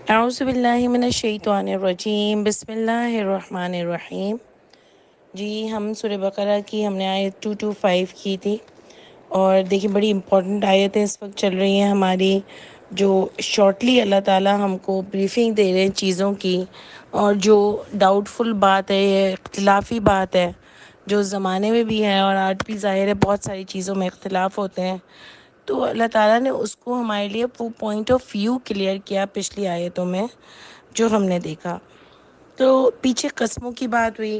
اعوذ باللہ من الشیطان الرجیم، بسم اللہ الرحمن الرحیم۔ جی ہم سورہ بقرہ کی ہم نے آیت 225 کی تھی، اور دیکھیں بڑی امپورٹنٹ آیتیں اس وقت چل رہی ہیں ہماری، جو شارٹلی اللہ تعالیٰ ہم کو بریفنگ دے رہے ہیں چیزوں کی، اور جو ڈاؤٹ فل بات ہے، یہ اختلافی بات ہے جو زمانے میں بھی ہے اور آج بھی ظاہر ہے بہت ساری چیزوں میں اختلاف ہوتے ہیں، تو اللہ تعالیٰ نے اس کو ہمارے لیے وہ پوائنٹ آف ویو کلیئر کیا پچھلی آیتوں میں جو ہم نے دیکھا۔ تو پیچھے قسموں کی بات ہوئی،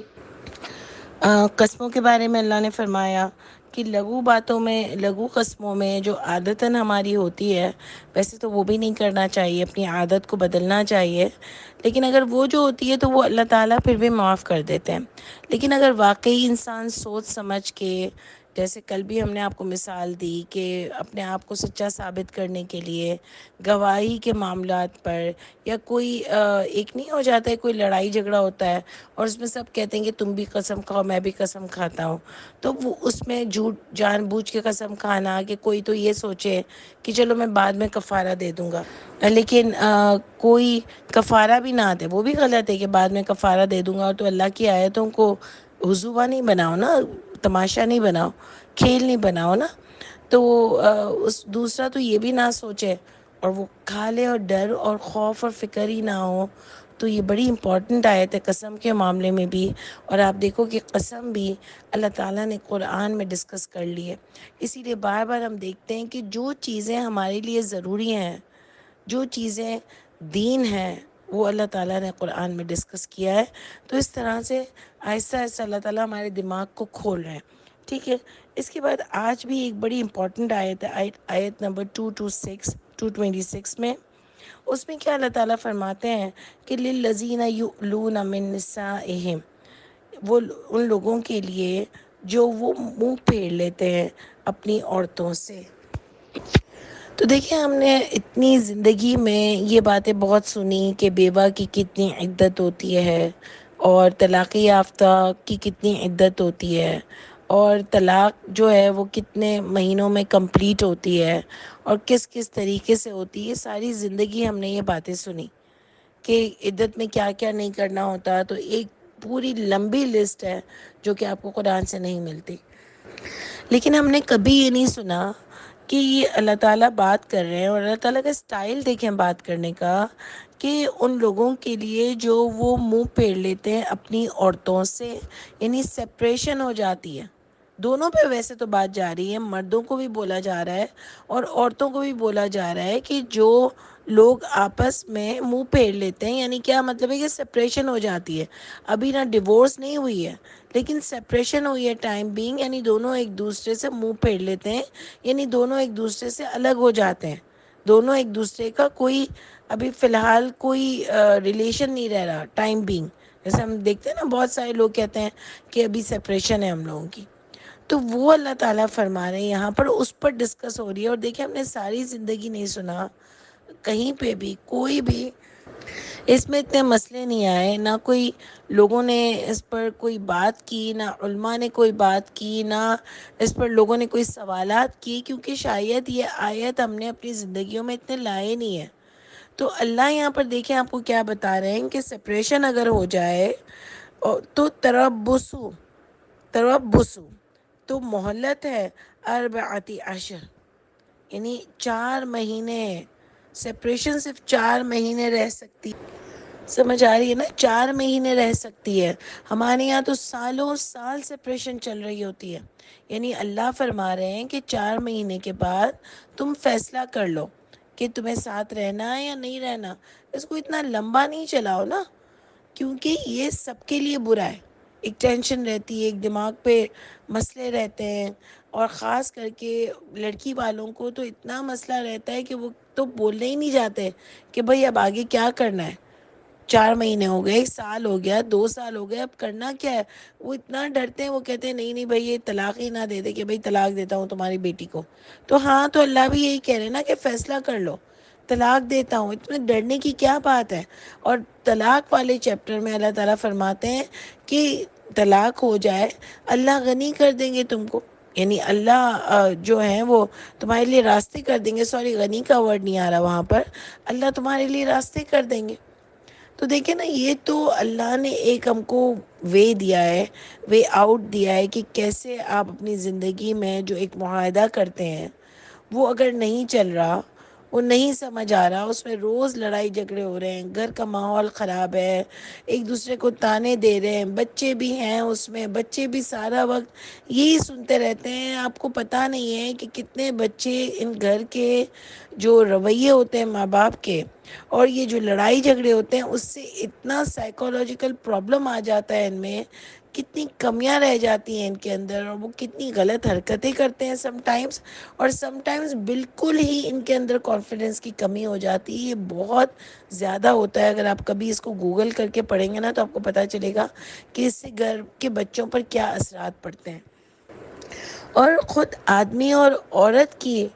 قسموں کے بارے میں اللہ نے فرمایا کہ لغو قسموں میں جو عادتاً ہماری ہوتی ہے، ویسے تو وہ بھی نہیں کرنا چاہیے، اپنی عادت کو بدلنا چاہیے، لیکن اگر وہ جو ہوتی ہے تو وہ اللہ تعالیٰ پھر بھی معاف کر دیتے ہیں۔ لیکن اگر واقعی انسان سوچ سمجھ کے، جیسے کل بھی ہم نے آپ کو مثال دی کہ اپنے آپ کو سچا ثابت کرنے کے لیے گواہی کے معاملات پر، یا کوئی ایک نہیں ہو جاتا ہے، کوئی لڑائی جھگڑا ہوتا ہے اور اس میں سب کہتے ہیں کہ تم بھی قسم کھاؤ میں بھی قسم کھاتا ہوں، تو وہ اس میں جھوٹ جان بوجھ کے قسم کھانا، کہ کوئی تو یہ سوچے کہ چلو میں بعد میں کفارہ دے دوں گا، لیکن کوئی کفارہ بھی نہ دے، وہ بھی غلط ہے کہ بعد میں کفارہ دے دوں گا، تو اللہ کی آیتوں کو حضوبہ نہیں بناؤ نا، تماشا نہیں بناؤ، کھیل نہیں بناؤ نا۔ تو اس دوسرا تو یہ بھی نہ سوچے اور وہ کھا لے، اور ڈر اور خوف اور فکر ہی نہ ہو۔ تو یہ بڑی امپورٹنٹ آیت ہے قسم کے معاملے میں بھی، اور آپ دیکھو کہ قسم بھی اللہ تعالیٰ نے قرآن میں ڈسکس کر لی ہے۔ اسی لیے بار بار ہم دیکھتے ہیں کہ جو چیزیں ہمارے لیے ضروری ہیں، جو چیزیں دین ہیں، وہ اللہ تعالیٰ نے قرآن میں ڈسکس کیا ہے۔ تو اس طرح سے آہستہ آہستہ اللہ تعالیٰ ہمارے دماغ کو کھول رہے ہیں، ٹھیک ہے۔ اس کے بعد آج بھی ایک بڑی امپورٹنٹ آیت ہے، آیت نمبر 226 میں، اس میں کیا اللہ تعالیٰ فرماتے ہیں کہ لِلَّذِينَ يُؤْلُونَ مِن نِّسَائِهِمْ، وہ ان لوگوں کے لیے جو وہ منہ پھیر لیتے ہیں اپنی عورتوں سے۔ تو دیکھیں ہم نے اتنی زندگی میں یہ باتیں بہت سنی کہ بیوہ کی کتنی عدت ہوتی ہے، اور طلاق یافتہ کی کتنی عدت ہوتی ہے، اور طلاق جو ہے وہ کتنے مہینوں میں کمپلیٹ ہوتی ہے، اور کس کس طریقے سے ہوتی ہے۔ ساری زندگی ہم نے یہ باتیں سنی کہ عدت میں کیا کیا نہیں کرنا ہوتا، تو ایک پوری لمبی لسٹ ہے جو کہ آپ کو قرآن سے نہیں ملتی۔ لیکن ہم نے کبھی یہ نہیں سنا کہ یہ اللہ تعالیٰ بات کر رہے ہیں، اور اللہ تعالیٰ کا سٹائل دیکھیں بات کرنے کا، کہ ان لوگوں کے لیے جو وہ منہ پھیر لیتے ہیں اپنی عورتوں سے، یعنی سپریشن ہو جاتی ہے۔ دونوں پہ ویسے تو بات جا رہی ہے، مردوں کو بھی بولا جا رہا ہے اور عورتوں کو بھی بولا جا رہا ہے کہ جو لوگ آپس میں منہ پھیر لیتے ہیں، یعنی کیا مطلب ہے کہ سپریشن ہو جاتی ہے، ابھی نہ ڈیورس نہیں ہوئی ہے لیکن سپریشن ہوئی ہے ٹائم بینگ، یعنی دونوں ایک دوسرے سے منہ پھیر لیتے ہیں، یعنی دونوں ایک دوسرے سے الگ ہو جاتے ہیں، دونوں ایک دوسرے کا کوئی ابھی فی الحال کوئی ریلیشن نہیں رہ رہا ٹائم بینگ۔ جیسے ہم دیکھتے ہیں نا بہت سارے لوگ کہتے ہیں کہ ابھی سپریشن ہے ہم لوگوں کی، تو وہ اللہ تعالیٰ فرما رہے ہیں یہاں پر، اس پر ڈسکس ہو رہی ہے۔ اور دیکھیں ہم نے ساری زندگی نہیں سنا کہیں پہ بھی کوئی بھی اس میں اتنے مسئلے نہیں آئے، نہ کوئی لوگوں نے اس پر کوئی بات کی، نہ علماء نے کوئی بات کی، نہ اس پر لوگوں نے کوئی سوالات کی، کیونکہ شاید یہ آیت ہم نے اپنی زندگیوں میں اتنے لائے نہیں ہیں۔ تو اللہ یہاں پر دیکھیں آپ کو کیا بتا رہے ہیں کہ سپریشن اگر ہو جائے تو تربصو تو مہلت ہے، اربعۃ اشہر، یعنی 4 مہینے، سپریشن صرف 4 مہینے رہ سکتی، سمجھ آ رہی ہے نا، 4 مہینے رہ سکتی ہے۔ ہمارے یہاں تو سالوں سال سپریشن چل رہی ہوتی ہے، یعنی اللہ فرما رہے ہیں کہ 4 مہینے کے بعد تم فیصلہ کر لو کہ تمہیں ساتھ رہنا ہے یا نہیں رہنا۔ اس کو اتنا لمبا نہیں چلاؤ نا، کیونکہ یہ سب کے لیے برا ہے، ایک ٹینشن رہتی ہے، ایک دماغ پہ مسئلے رہتے ہیں، اور خاص کر کے لڑکی والوں کو تو اتنا مسئلہ رہتا ہے کہ وہ تو بولنے ہی نہیں جاتے کہ بھئی اب آگے کیا کرنا ہے، 4 مہینے ہو گئے، 1 سال ہو گیا، 2 سال ہو گئے، اب کرنا کیا ہے۔ وہ اتنا ڈرتے ہیں، وہ کہتے ہیں نہیں نہیں بھائی یہ طلاق ہی نہ دے دے کہ بھائی طلاق دیتا ہوں تمہاری بیٹی کو۔ تو ہاں، تو اللہ بھی یہی کہہ رہے ہیں نا کہ فیصلہ کر لو، طلاق دیتا ہوں، اتنے ڈرنے کی کیا بات ہے۔ اور طلاق والے چیپٹر میں اللہ تعالیٰ فرماتے ہیں کہ طلاق ہو جائے اللہ غنی کر دیں گے تم کو، یعنی اللہ جو ہے وہ تمہارے لیے راستے کر دیں گے. سوری غنی کا ورڈ نہیں آ رہا وہاں پر. اللہ تمہارے لیے راستے کر دیں گے. تو دیکھیں نا, یہ تو اللہ نے ایک ہم کو وے دیا ہے, وے آؤٹ دیا ہے کہ کیسے آپ اپنی زندگی میں جو ایک معاہدہ کرتے ہیں وہ اگر نہیں چل رہا, وہ نہیں سمجھ آ رہا, اس میں روز لڑائی جھگڑے ہو رہے ہیں, گھر کا ماحول خراب ہے, ایک دوسرے کو تانے دے رہے ہیں, بچے بھی ہیں اس میں, بچے بھی سارا وقت یہی سنتے رہتے ہیں. آپ کو پتہ نہیں ہے کہ کتنے بچے ان گھر کے جو رویے ہوتے ہیں ماں باپ کے, اور یہ جو لڑائی جھگڑے ہوتے ہیں, اس سے اتنا سائیکولوجیکل پرابلم آ جاتا ہے ان میں, کتنی کمیاں رہ جاتی ہیں ان کے اندر, اور وہ کتنی غلط حرکتیں کرتے ہیں سم ٹائمز. اور سم ٹائمز بالکل ہی ان کے اندر کانفیڈنس کی کمی ہو جاتی ہے. یہ بہت زیادہ ہوتا ہے. اگر آپ کبھی اس کو گوگل کر کے پڑھیں گے نا تو آپ کو پتہ چلے گا کہ اس سے گھر کے بچوں پر کیا اثرات پڑتے ہیں, اور خود آدمی اور عورت کی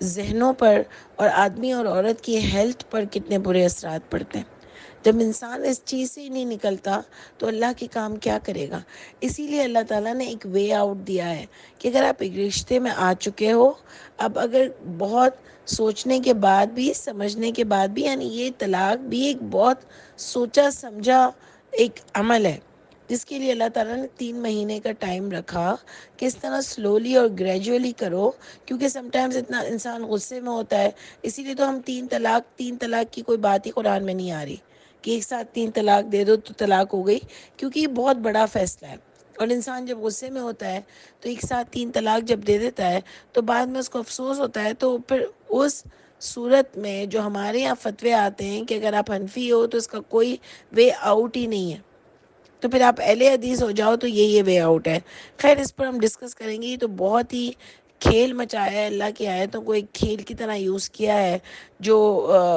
ذہنوں پر اور آدمی اور عورت کی ہیلتھ پر کتنے برے اثرات پڑتے ہیں. جب انسان اس چیز سے ہی نہیں نکلتا تو اللہ کے کام کیا کرے گا. اسی لیے اللہ تعالیٰ نے ایک وے آؤٹ دیا ہے کہ اگر آپ ایک رشتے میں آ چکے ہو, اب اگر بہت سوچنے کے بعد بھی, سمجھنے کے بعد بھی, یعنی یہ طلاق بھی ایک بہت سوچا سمجھا ایک عمل ہے جس کے لیے اللہ تعالیٰ نے 3 مہینے کا ٹائم رکھا کہ اس طرح سلولی اور گریجولی کرو, کیونکہ سم ٹائمز اتنا انسان غصے میں ہوتا ہے. اسی لیے تو ہم تین طلاق کی کوئی بات ہی قرآن میں نہیں آ رہی کہ ایک ساتھ 3 طلاق دے دو تو طلاق ہو گئی, کیونکہ یہ بہت بڑا فیصلہ ہے. اور انسان جب غصے میں ہوتا ہے تو ایک ساتھ 3 طلاق جب دے دیتا ہے تو بعد میں اس کو افسوس ہوتا ہے. تو پھر اس صورت میں جو ہمارے یہاں فتوے آتے ہیں کہ اگر آپ حنفی ہو تو اس کا کوئی وے آؤٹ ہی نہیں ہے, تو پھر آپ اہل حدیث ہو جاؤ تو یہ وے آؤٹ ہے. خیر, اس پر ہم ڈسکس کریں گے. یہ تو بہت ہی کھیل مچایا ہے, اللہ کی آیتوں کو ایک کھیل کی طرح یوز کیا ہے. جو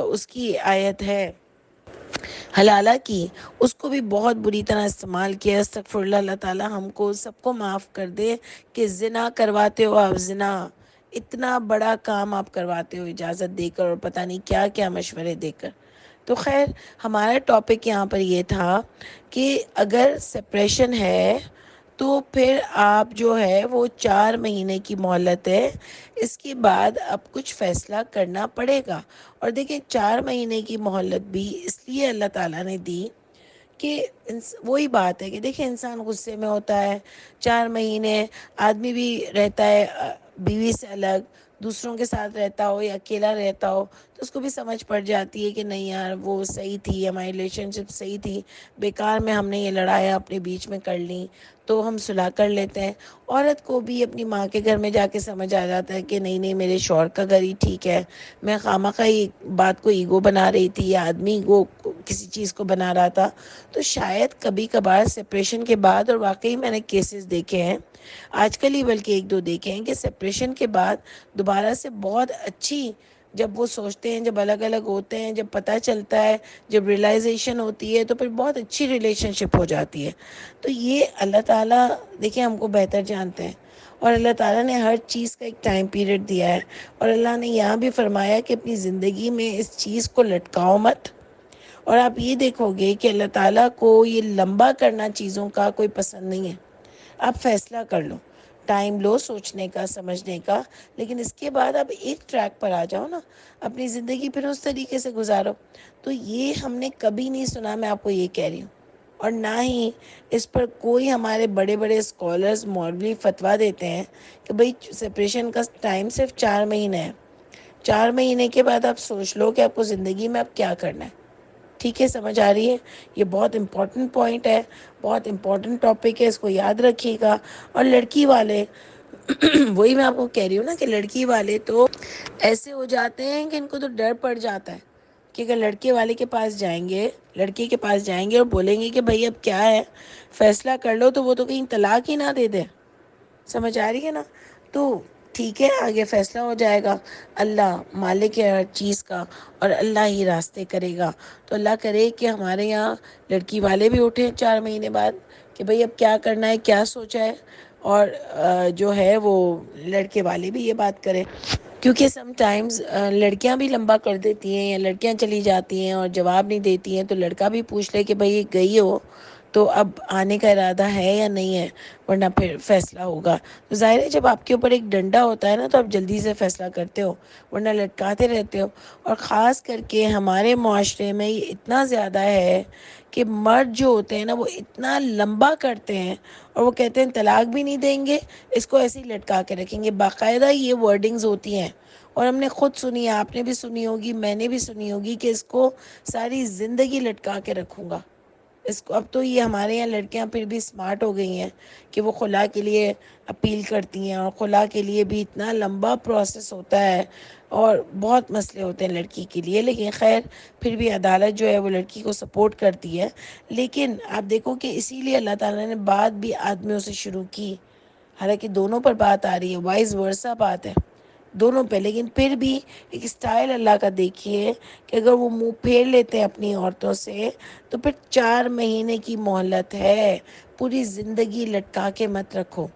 اس کی آیت ہے حلالہ کی, اس کو بھی بہت بری طرح استعمال کیا. استغفر اللہ, اللہ تعالیٰ ہم کو سب کو معاف کر دے کہ زنا کرواتے ہو آپ, زنا اتنا بڑا کام آپ کرواتے ہو اجازت دے کر, اور پتہ نہیں کیا کیا مشورے دے کر. تو خیر, ہمارا ٹاپک یہاں پر یہ تھا کہ اگر سپریشن ہے تو پھر آپ جو ہے وہ 4 مہینے کی مہلت ہے, اس کے بعد اب کچھ فیصلہ کرنا پڑے گا. اور دیکھیں 4 مہینے کی مہلت بھی اس لیے اللہ تعالیٰ نے دی کہ وہی بات ہے کہ دیکھیں انسان غصے میں ہوتا ہے, 4 مہینے آدمی بھی رہتا ہے بیوی سے الگ, دوسروں کے ساتھ رہتا ہو یا اکیلا رہتا ہو تو اس کو بھی سمجھ پڑ جاتی ہے کہ نہیں یار وہ صحیح تھی, ہماری ریلیشن شپ صحیح تھی, بیکار میں ہم نے یہ لڑایا اپنے بیچ میں کر لی, تو ہم صلح کر لیتے ہیں. عورت کو بھی اپنی ماں کے گھر میں جا کے سمجھ آ جاتا ہے کہ نہیں میرے شوہر کا گھر ہی ٹھیک ہے, میں خواہ ہی بات کو ایگو بنا رہی تھی یا آدمی ایگو کسی چیز کو بنا رہا تھا. تو شاید کبھی کبھار سپریشن کے بعد, اور واقعی میں نے کیسز دیکھے ہیں آج کل ہی بلکہ 1-2 دیکھے ہیں کہ سپریشن کے بعد دوبارہ سے بہت اچھی, جب وہ سوچتے ہیں, جب الگ الگ ہوتے ہیں, جب پتہ چلتا ہے, جب ریئلائزیشن ہوتی ہے تو پھر بہت اچھی ریلیشن شپ ہو جاتی ہے. تو یہ اللہ تعالیٰ دیکھیں ہم کو بہتر جانتے ہیں, اور اللہ تعالیٰ نے ہر چیز کا ایک ٹائم پیریڈ دیا ہے. اور اللہ نے یہاں بھی فرمایا کہ اپنی زندگی میں اس چیز کو لٹکاؤ مت. اور آپ یہ دیکھو گے کہ اللہ تعالیٰ کو یہ لمبا کرنا چیزوں کا کوئی پسند نہیں ہے. آپ فیصلہ کر لو, ٹائم لو سوچنے کا, سمجھنے کا, لیکن اس کے بعد آپ ایک ٹریک پر آ جاؤ نا, اپنی زندگی پھر اس طریقے سے گزارو. تو یہ ہم نے کبھی نہیں سنا, میں آپ کو یہ کہہ رہی ہوں, اور نہ ہی اس پر کوئی ہمارے بڑے بڑے اسکالرز مولوی فتویٰ دیتے ہیں کہ بھئی سپریشن کا ٹائم صرف 4 مہینے ہے. 4 مہینے کے بعد آپ سوچ لو کہ آپ کو زندگی میں اب کیا کرنا ہے. ٹھیک ہے, سمجھ آ رہی ہے؟ یہ بہت امپورٹنٹ پوائنٹ ہے, بہت امپورٹنٹ ٹاپک ہے, اس کو یاد رکھیے گا. اور لڑکی والے وہی میں آپ کو کہہ رہی ہوں نا کہ لڑکی والے تو ایسے ہو جاتے ہیں کہ ان کو تو ڈر پڑ جاتا ہے کہ اگر لڑکے والے کے پاس جائیں گے, لڑکے کے پاس جائیں گے اور بولیں گے کہ بھائی اب کیا ہے, فیصلہ کر لو, تو وہ تو کہیں طلاق ہی نہ دے دے. سمجھ آ رہی ہے نا؟ تو ٹھیک ہے, آگے فیصلہ ہو جائے گا. اللہ مالک ہے ہر چیز کا, اور اللہ ہی راستے کرے گا. تو اللہ کرے کہ ہمارے یہاں لڑکی والے بھی اٹھیں 4 مہینے بعد کہ بھئی اب کیا کرنا ہے, کیا سوچا ہے, اور جو ہے وہ لڑکے والے بھی یہ بات کریں. کیونکہ سم ٹائمز لڑکیاں بھی لمبا کر دیتی ہیں, یا لڑکیاں چلی جاتی ہیں اور جواب نہیں دیتی ہیں, تو لڑکا بھی پوچھ لے کہ بھئی گئی ہو تو اب آنے کا ارادہ ہے یا نہیں ہے، ورنہ پھر فیصلہ ہوگا۔ تو ظاہر ہے جب آپ کے اوپر ایک ڈنڈا ہوتا ہے نا تو آپ جلدی سے فیصلہ کرتے ہو، ورنہ لٹکاتے رہتے ہو۔ اور خاص کر کے ہمارے معاشرے میں یہ اتنا زیادہ ہے کہ مرد جو ہوتے ہیں نا وہ اتنا لمبا کرتے ہیں، اور وہ کہتے ہیں طلاق بھی نہیں دیں گے، اس کو ایسے ہی لٹکا کے رکھیں گے۔ باقاعدہ یہ ورڈنگز ہوتی ہیں، اور ہم نے خود سنی ہے، آپ نے بھی سنی ہوگی، میں نے بھی سنی ہوگی کہ اس کو ساری زندگی لٹکا کے رکھوں گا اس کو۔ اب تو یہ ہمارے یہاں لڑکیاں پھر بھی سمارٹ ہو گئی ہیں کہ وہ خلا کے لیے اپیل کرتی ہیں، اور خلا کے لیے بھی اتنا لمبا پروسیس ہوتا ہے اور بہت مسئلے ہوتے ہیں لڑکی کے لیے، لیکن خیر پھر بھی عدالت جو ہے وہ لڑکی کو سپورٹ کرتی ہے۔ لیکن آپ دیکھو کہ اسی لیے اللہ تعالیٰ نے بات بھی آدمیوں سے شروع کی، حالانکہ دونوں پر بات آ رہی ہے، وائس ورثہ بات ہے دونوں پہ، لیکن پھر بھی ایک اسٹائل اللہ کا دیکھیے کہ اگر وہ منہ پھیر لیتے ہیں اپنی عورتوں سے تو پھر 4 مہینے کی مہلت ہے، پوری زندگی لٹکا کے مت رکھو۔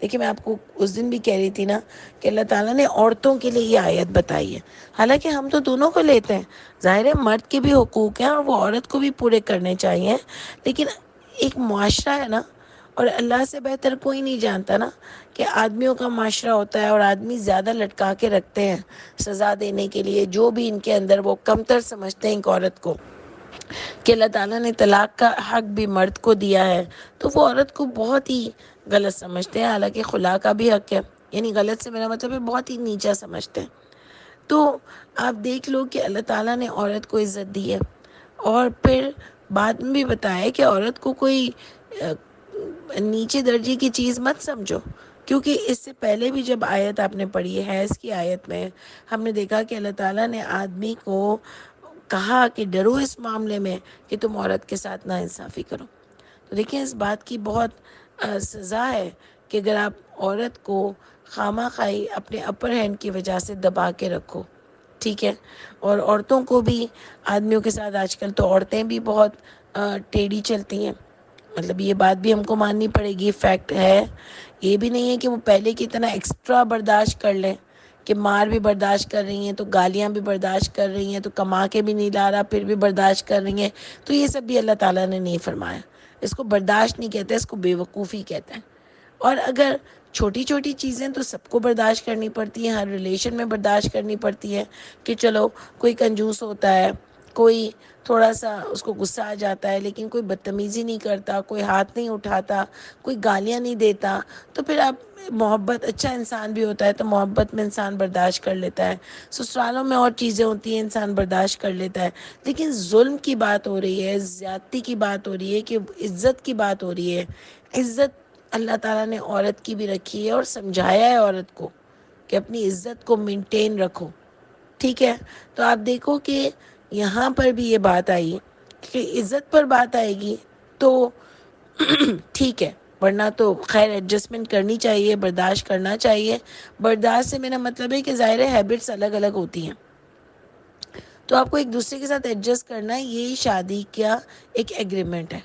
دیکھیں میں آپ کو اس دن بھی کہہ رہی تھی نا کہ اللہ تعالیٰ نے عورتوں کے لیے یہ آیت بتائی ہے، حالانکہ ہم تو دونوں کو لیتے ہیں، ظاہر ہے مرد کے بھی حقوق ہیں اور وہ عورت کو بھی پورے کرنے چاہیے، لیکن ایک معاشرہ ہے نا، اور اللہ سے بہتر کوئی نہیں جانتا نا کہ آدمیوں کا معاشرہ ہوتا ہے اور آدمی زیادہ لٹکا کے رکھتے ہیں سزا دینے کے لیے، جو بھی ان کے اندر وہ کمتر سمجھتے ہیں ایک عورت کو، کہ اللہ تعالیٰ نے طلاق کا حق بھی مرد کو دیا ہے تو وہ عورت کو بہت ہی غلط سمجھتے ہیں، حالانکہ خلا کا بھی حق ہے، یعنی غلط سے میرا مطلب ہے بہت ہی نیچا سمجھتے ہیں۔ تو آپ دیکھ لو کہ اللہ تعالیٰ نے عورت کو عزت دی ہے، اور پھر بعد میں بھی بتایا کہ عورت کو کوئی نیچے درجے کی چیز مت سمجھو، کیونکہ اس سے پہلے بھی جب آیت آپ نے پڑھی ہے حیض کی آیت میں، ہم نے دیکھا کہ اللہ تعالیٰ نے آدمی کو کہا کہ ڈرو اس معاملے میں کہ تم عورت کے ساتھ ناانصافی کرو۔ تو دیکھیں اس بات کی بہت سزا ہے کہ اگر آپ عورت کو خواہ خواہی اپنے اپر ہینڈ کی وجہ سے دبا کے رکھو، ٹھیک ہے۔ اور عورتوں کو بھی آدمیوں کے ساتھ آج کل تو عورتیں بھی بہت ٹیڑھی چلتی ہیں، مطلب یہ بات بھی ہم کو ماننی پڑے گی، فیکٹ ہے۔ یہ بھی نہیں ہے کہ وہ پہلے کی طرح ایکسٹرا برداشت کر لیں کہ مار بھی برداشت کر رہی ہیں تو گالیاں بھی برداشت کر رہی ہیں تو کما کے بھی نہیں لا رہا پھر بھی برداشت کر رہی ہیں، تو یہ سب بھی اللہ تعالیٰ نے نہیں فرمایا۔ اس کو برداشت نہیں کہتے، اس کو بے وقوفی کہتے ہیں۔ اور اگر چھوٹی چھوٹی چیزیں تو سب کو برداشت کرنی پڑتی ہیں، ہر ریلیشن میں برداشت کرنی پڑتی ہے کہ چلو کوئی کنجوس ہوتا ہے، کوئی تھوڑا سا اس کو غصہ آ جاتا ہے لیکن کوئی بدتمیزی نہیں کرتا، کوئی ہاتھ نہیں اٹھاتا، کوئی گالیاں نہیں دیتا، تو پھر آپ محبت، اچھا انسان بھی ہوتا ہے تو محبت میں انسان برداشت کر لیتا ہے، سسرالوں میں اور چیزیں ہوتی ہیں انسان برداشت کر لیتا ہے، لیکن ظلم کی بات ہو رہی ہے، زیادتی کی بات ہو رہی ہے، کہ عزت کی بات ہو رہی ہے۔ عزت اللہ تعالیٰ نے عورت کی بھی رکھی ہے اور سمجھایا ہے عورت کو کہ اپنی عزت کو مینٹین رکھو، ٹھیک ہے۔ تو آپ دیکھو کہ یہاں پر بھی یہ بات آئی کہ عزت پر بات آئے گی تو ٹھیک ہے، ورنہ تو خیر ایڈجسٹمنٹ کرنی چاہیے، برداشت کرنا چاہیے۔ برداشت سے میرا مطلب ہے کہ ظاہر ہیبٹس الگ الگ ہوتی ہیں، تو آپ کو ایک دوسرے کے ساتھ ایڈجسٹ کرنا ہے، یہی شادی کا ایک ایگریمنٹ ہے،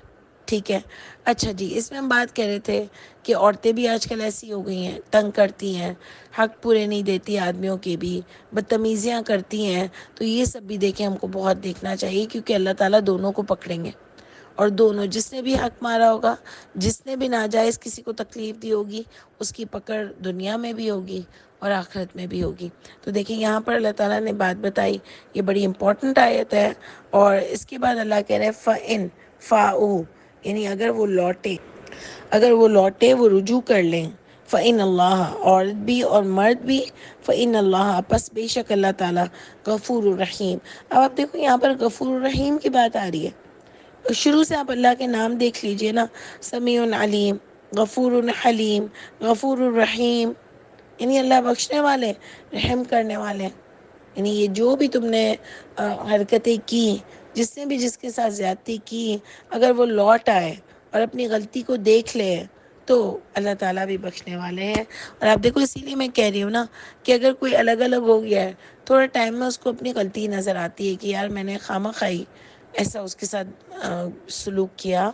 ٹھیک ہے۔ اچھا جی، اس میں ہم بات کر رہے تھے کہ عورتیں بھی آج کل ایسی ہو گئی ہیں، تنگ کرتی ہیں، حق پورے نہیں دیتی آدمیوں کے بھی، بدتمیزیاں کرتی ہیں، تو یہ سب بھی دیکھیں ہم کو بہت دیکھنا چاہیے، کیونکہ اللہ تعالیٰ دونوں کو پکڑیں گے، اور دونوں، جس نے بھی حق مارا ہوگا، جس نے بھی ناجائز کسی کو تکلیف دی ہوگی، اس کی پکڑ دنیا میں بھی ہوگی اور آخرت میں بھی ہوگی۔ تو دیکھیں یہاں پر اللہ تعالیٰ نے بات بتائی، یہ بڑی امپورٹنٹ آیت ہے، اور اس کے بعد اللہ کہہ رہے ہیں فَإِن فَاؤ، یعنی اگر وہ لوٹے وہ رجوع کر لیں، فَإِنَّ اللَّهَ، عورت بھی اور مرد بھی، فَإِنَّ اللَّهَ، پس بے شک اللہ تعالیٰ، غفور الرحیم۔ اب آپ دیکھو یہاں پر غفور الرحیم کی بات آ رہی ہے، شروع سے آپ اللہ کے نام دیکھ لیجئے نا، سمیع علیم، غفور حلیم، غفور الرحیم، یعنی اللہ بخشنے والے، رحم کرنے والے، یعنی یہ جو بھی تم نے حرکتیں کی، جس نے بھی جس کے ساتھ زیادتی کی، اگر وہ لوٹ آئے اور اپنی غلطی کو دیکھ لے تو اللہ تعالیٰ بھی بخشنے والے ہیں۔ اور آپ دیکھو اسی لیے میں کہہ رہی ہوں نا کہ اگر کوئی الگ الگ ہو گیا ہے، تھوڑے ٹائم میں اس کو اپنی غلطی نظر آتی ہے کہ یار میں نے خواہ ایسا اس کے ساتھ سلوک کیا،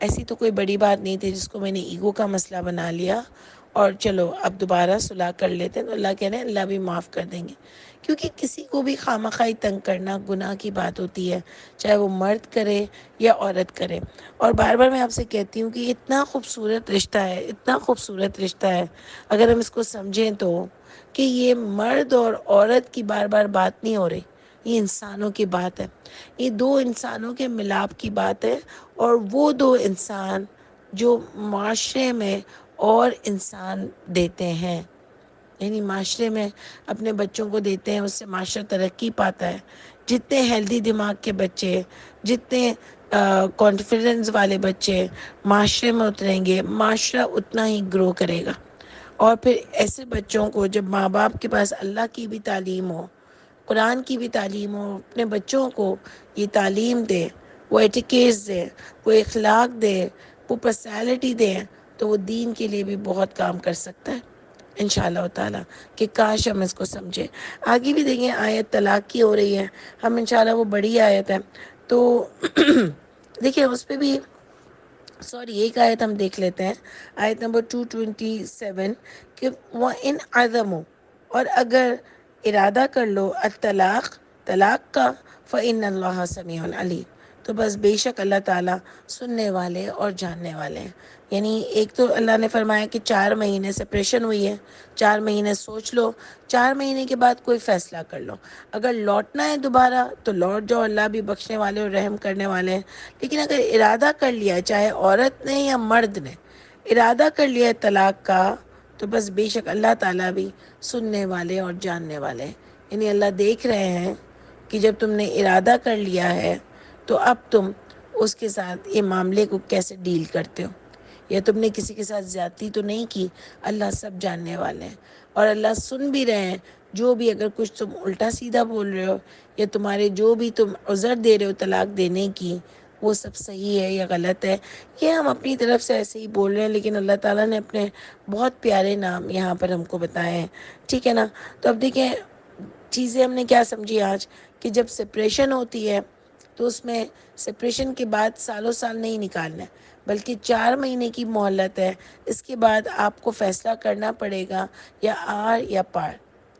ایسی تو کوئی بڑی بات نہیں تھی جس کو میں نے ایگو کا مسئلہ بنا لیا، اور چلو اب دوبارہ صلح کر لیتے ہیں، تو اللہ کہہ رہے ہیں اللہ بھی معاف کر دیں گے، کیونکہ کسی کو بھی خواہ تنگ کرنا گناہ کی بات ہوتی ہے، چاہے وہ مرد کرے یا عورت کرے۔ اور بار بار میں آپ سے کہتی ہوں کہ اتنا خوبصورت رشتہ ہے، اتنا خوبصورت رشتہ ہے، اگر ہم اس کو سمجھیں تو، کہ یہ مرد اور عورت کی بار بار بات نہیں ہو رہی، یہ انسانوں کی بات ہے، یہ دو انسانوں کے ملاپ کی بات ہے، اور وہ دو انسان جو معاشرے میں اور انسان دیتے ہیں، یعنی معاشرے میں اپنے بچوں کو دیتے ہیں، اس سے معاشرہ ترقی پاتا ہے۔ جتنے ہیلدی دماغ کے بچے، جتنے کانفیڈنس والے بچے معاشرے میں اتریں گے، معاشرہ اتنا ہی گرو کرے گا۔ اور پھر ایسے بچوں کو جب ماں باپ کے پاس اللہ کی بھی تعلیم ہو، قرآن کی بھی تعلیم ہو، اپنے بچوں کو یہ تعلیم دے، وہ ایٹیکیٹس دے، وہ اخلاق دے، وہ پرسنالٹی دے، تو وہ دین کے لیے بھی بہت کام کر سکتا ہے انشاءاللہ تعالیٰ، کہ کاش ہم اس کو سمجھیں۔ آگے بھی دیکھیں آیت طلاق کی ہو رہی ہے، ہم انشاءاللہ وہ بڑی آیت ہے تو دیکھیں اس پہ بھی ایک آیت ہم دیکھ لیتے ہیں، آیت نمبر 227، کہ وَإِنْ عَزَمُوا، اور اگر ارادہ کر لو الطلاق، طلاق کا، فَإِنَّ اللَّهَ سَمِيعٌ عَلِيمٌ، تو بس بے شک اللہ تعالیٰ سننے والے اور جاننے والے ہیں۔ یعنی ایک تو اللہ نے فرمایا کہ 4 مہینے سپریشن ہوئی ہے، 4 مہینے سوچ لو، 4 مہینے کے بعد کوئی فیصلہ کر لو، اگر لوٹنا ہے دوبارہ تو لوٹ جاؤ، اللہ بھی بخشنے والے اور رحم کرنے والے ہیں۔ لیکن اگر ارادہ کر لیا، چاہے عورت نے یا مرد نے ارادہ کر لیا ہے طلاق کا، تو بس بے شک اللہ تعالیٰ بھی سننے والے اور جاننے والے ہیں۔ یعنی اللہ دیکھ رہے ہیں کہ جب تم نے ارادہ کر لیا ہے تو اب تم اس کے ساتھ یہ معاملے کو کیسے ڈیل کرتے ہو، یا تم نے کسی کے ساتھ زیادتی تو نہیں کی، اللہ سب جاننے والے ہیں، اور اللہ سن بھی رہے ہیں، جو بھی اگر کچھ تم الٹا سیدھا بول رہے ہو، یا تمہارے جو بھی تم عذر دے رہے ہو طلاق دینے کی، وہ سب صحیح ہے یا غلط ہے، یہ ہم اپنی طرف سے ایسے ہی بول رہے ہیں، لیکن اللہ تعالیٰ نے اپنے بہت پیارے نام یہاں پر ہم کو بتائے ہیں، ٹھیک ہے نا۔ تو اب دیکھیں چیزیں ہم نے کیا سمجھی آج، کہ جب سپریشن ہوتی ہے تو اس میں سپریشن کے بعد سالوں سال نہیں نکالنا ہے، بلکہ 4 مہینے کی مہلت ہے، اس کے بعد آپ کو فیصلہ کرنا پڑے گا، یا آر یا پار،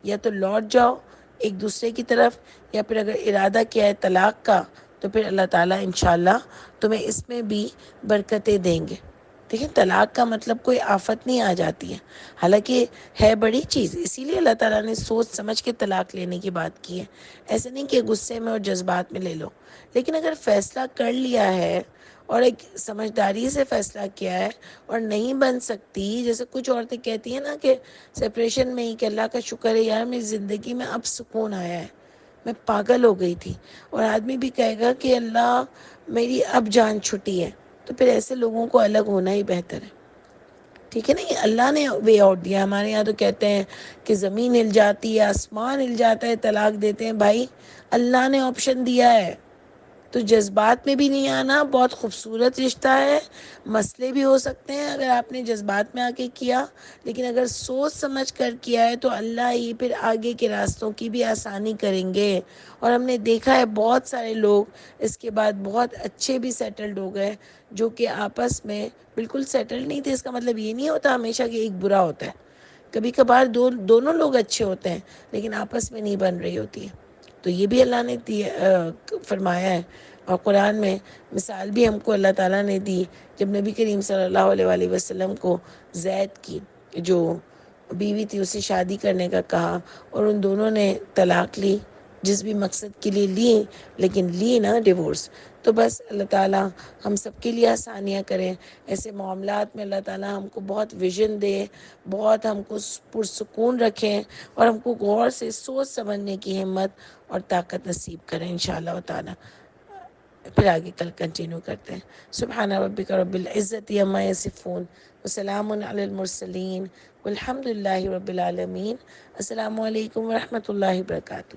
یا تو لوٹ جاؤ ایک دوسرے کی طرف، یا پھر اگر ارادہ کیا ہے طلاق کا تو پھر اللہ تعالیٰ انشاءاللہ تمہیں اس میں بھی برکتیں دیں گے۔ دیکھیں طلاق کا مطلب کوئی آفت نہیں آ جاتی ہے، حالانکہ ہے بڑی چیز، اسی لیے اللہ تعالیٰ نے سوچ سمجھ کے طلاق لینے کی بات کی ہے، ایسے نہیں کہ غصے میں اور جذبات میں لے لو۔ لیکن اگر فیصلہ کر لیا ہے اور ایک سمجھداری سے فیصلہ کیا ہے اور نہیں بن سکتی، جیسے کچھ عورتیں کہتی ہیں نا کہ سپریشن میں ہی کہ اللہ کا شکر ہے یار میری زندگی میں اب سکون آیا ہے، میں پاگل ہو گئی تھی، اور آدمی بھی کہے گا کہ اللہ میری اب جان چھٹی ہے، تو پھر ایسے لوگوں کو الگ ہونا ہی بہتر ہے، ٹھیک ہے نا۔ یہ اللہ نے وے آؤٹ دیا، ہمارے یہاں تو کہتے ہیں کہ زمین ہل جاتی ہے، آسمان ہل جاتا ہے، طلاق دیتے ہیں، بھائی اللہ نے آپشن دیا ہے، تو جذبات میں بھی نہیں آنا، بہت خوبصورت رشتہ ہے، مسئلے بھی ہو سکتے ہیں اگر آپ نے جذبات میں آ کے کیا، لیکن اگر سوچ سمجھ کر کیا ہے تو اللہ ہی پھر آگے کے راستوں کی بھی آسانی کریں گے۔ اور ہم نے دیکھا ہے بہت سارے لوگ اس کے بعد بہت اچھے بھی سیٹلڈ ہو گئے، جو کہ آپس میں بالکل سیٹل نہیں تھے۔ اس کا مطلب یہ نہیں ہوتا ہمیشہ کہ ایک برا ہوتا ہے، کبھی کبھار دونوں لوگ اچھے ہوتے ہیں لیکن آپس میں نہیں بن رہی ہوتی ہے، تو یہ بھی اللہ نے فرمایا ہے۔ اور قرآن میں مثال بھی ہم کو اللہ تعالیٰ نے دی، جب نبی کریم صلی اللہ علیہ وآلہ وسلم کو زید کی جو بیوی تھی اسے شادی کرنے کا کہا، اور ان دونوں نے طلاق لی، جس بھی مقصد کے لیے لی، لیکن لی نا ڈیورس۔ تو بس اللہ تعالیٰ ہم سب کے لیے آسانیاں کریں، ایسے معاملات میں اللہ تعالیٰ ہم کو بہت ویژن دے، بہت ہم کو پرسکون رکھیں، اور ہم کو غور سے سوچ سمجھنے کی ہمت اور طاقت نصیب کریں انشاءاللہ تعالیٰ۔ پھر آگے کل کنٹینیو کرتے ہیں۔ سبحان ربک رب العزت عما یصفون وسلام علی المرسلین والحمد للہ رب العالمین۔ السلام علیکم ورحمۃ اللہ وبرکاتہ۔